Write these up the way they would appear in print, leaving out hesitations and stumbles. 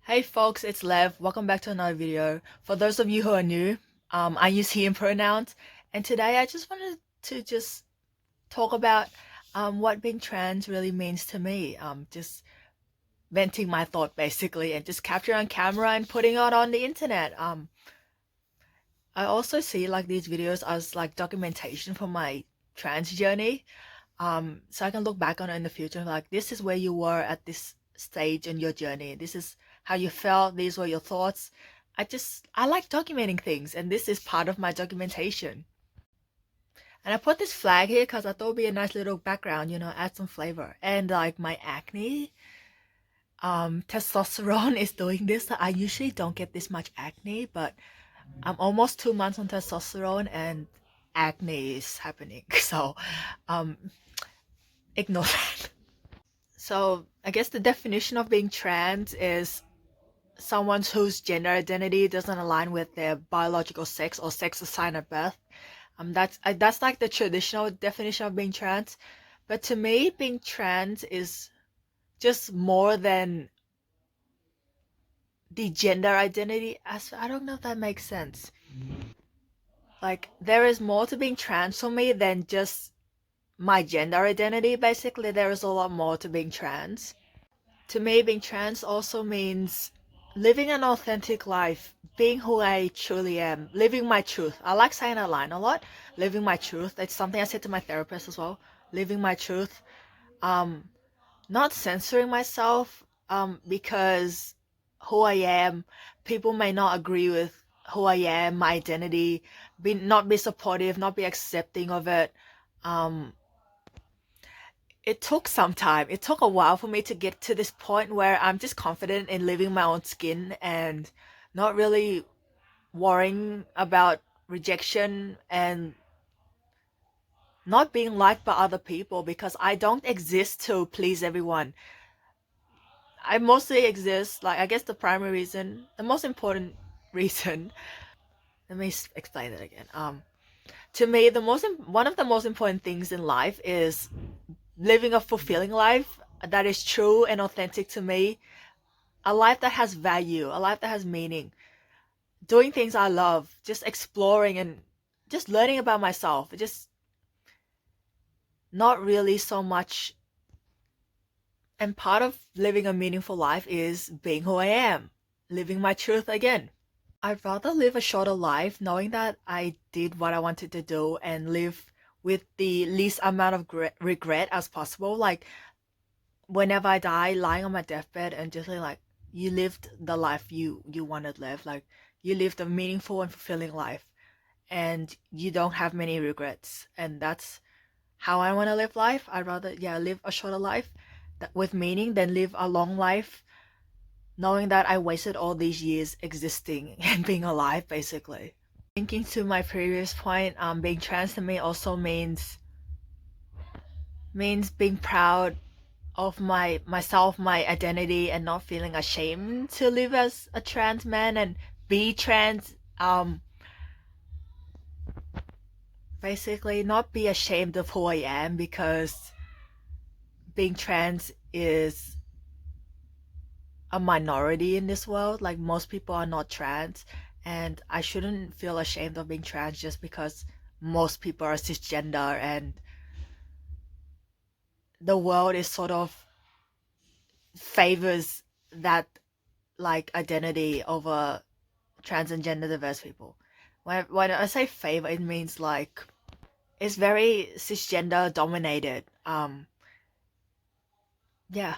Hey folks, it's Lev. Welcome back to another video. For those of you who are new, I use he and pronouns, and today I just wanted to talk about what being trans really means to me. Just venting my thought basically, and just capture on camera and putting it on the internet. I also see like these videos as like documentation for my trans journey. So I can look back on it in the future, like this is where you were at this stage in your journey. This is how you felt. These were your thoughts. I like documenting things, and this is part of my documentation. And I put this flag here because I thought it'd be a nice little background, add some flavor. And like my acne, testosterone is doing this. I usually don't get this much acne, but I'm almost 2 months on testosterone and acne is happening. So, um, ignore that. So I guess the definition of being trans is someone whose gender identity doesn't align with their biological sex or sex assigned at birth. That's like the traditional definition of being trans. But to me, being trans is just more than the gender identity aspect. I don't know if that makes sense. Like there is more to being trans for me than just my gender identity. Basically, there is a lot more to being trans. To me, being trans also means living an authentic life, being who I truly am, living my truth. I like saying that line a lot. Living my truth. It's something I said to my therapist as well. Living my truth. Um, Not censoring myself, because who I am, people may not agree with who I am, my identity, not be supportive, not be accepting of it. Um, it took some time. It took a while for me to get to this point where I'm just confident in living my own skin and not really worrying about rejection and not being liked by other people because I don't exist to please everyone. I mostly exist, like, I guess the primary reason, the most important reason, let me explain it again. To me, one of the most important things in life is living a fulfilling life that is true and authentic to me, a life that has value, a life that has meaning, doing things I love, just exploring and just learning about myself, just not really so much. And part of living a meaningful life is being who I am, living my truth again. I'd rather live a shorter life knowing that I did what I wanted to do and live with the least amount of regret as possible. Like, whenever I die, lying on my deathbed and just like, you lived the life you wanted to live. Like, you lived a meaningful and fulfilling life, and you don't have many regrets. And that's how I want to live life. I'd rather, yeah, live a shorter life with meaning than live a long life knowing that I wasted all these years existing and being alive, basically. Thinking to my previous point, being trans to me also means being proud of myself, my identity, and not feeling ashamed to live as a trans man and be trans. Basically, not be ashamed of who I am because being trans is a minority in this world. Like, most people are not trans, and I shouldn't feel ashamed of being trans just because most people are cisgender and the world is sort of favors that like identity over trans and gender diverse people. When I say favor, it means like it's very cisgender dominated. Yeah.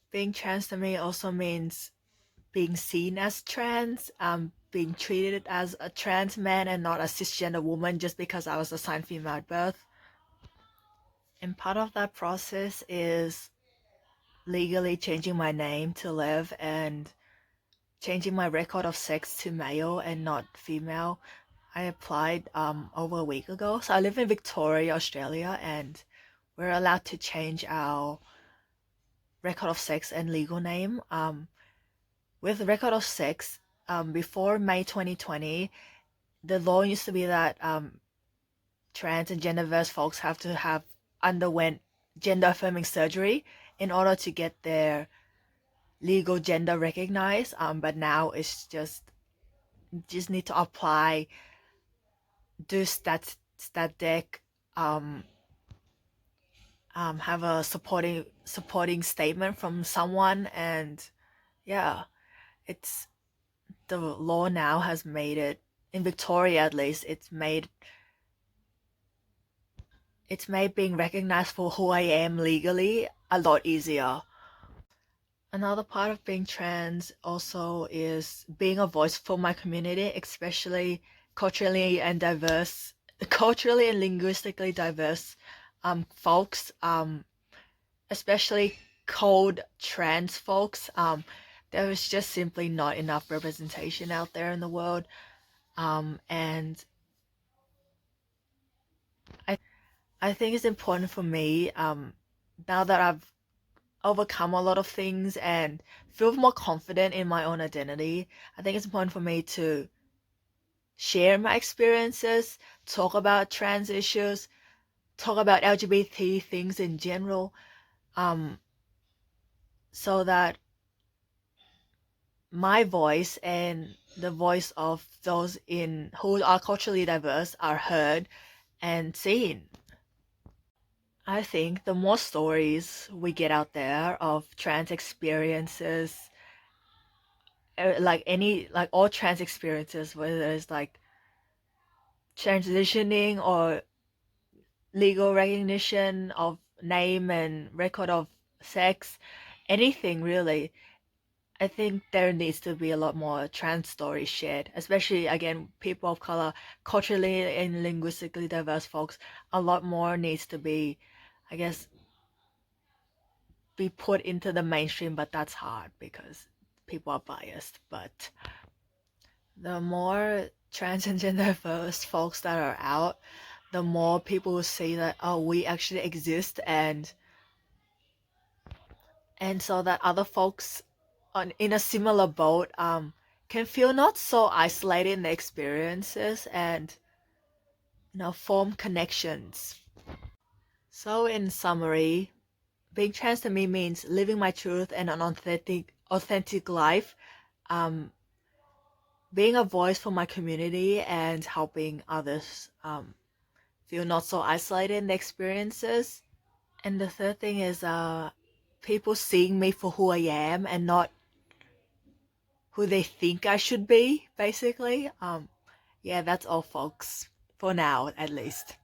Being trans to me also means being seen as trans, being treated as a trans man and not a cisgender woman just because I was assigned female at birth. And part of that process is legally changing my name to Liv and changing my record of sex to male and not female. I applied over a week ago. So I live in Victoria, Australia, and we're allowed to change our record of sex and legal name. With record of sex, before May 2020, the law used to be that trans and gender diverse folks have to have underwent gender affirming surgery in order to get their legal gender recognized. But now it's just need to apply, do static, um, have a supporting statement from someone, and yeah, it's the law now has made it, in Victoria at least, it's made being recognized for who I am legally a lot easier. Another part of being trans also is being a voice for my community, especially culturally and diverse, culturally and linguistically diverse folks, especially cold trans folks. There is just simply not enough representation out there in the world. And I I think it's important for me, now that I've overcome a lot of things and feel more confident in my own identity. I think it's important for me to share my experiences, talk about trans issues, talk about LGBT things in general, um, so that my voice and the voice of those in who are culturally diverse are heard and seen. I think the more stories we get out there of trans experiences, like all trans experiences, whether it's like transitioning or legal recognition of name and record of sex, anything really. I think there needs to be a lot more trans stories shared, especially again, people of color, culturally and linguistically diverse folks. A lot more needs to be, I guess, be put into the mainstream, but that's hard because people are biased. But the more trans and gender diverse folks that are out, the more people will see that, oh, we actually exist, and so that other folks in a similar boat can feel not so isolated in their experiences, and form connections. So in summary, being trans to me means living my truth and an authentic life, um, being a voice for my community and helping others feel not so isolated in their experiences. And the third thing is people seeing me for who I am and not who they think I should be, basically. Yeah, that's all, folks. For now, at least.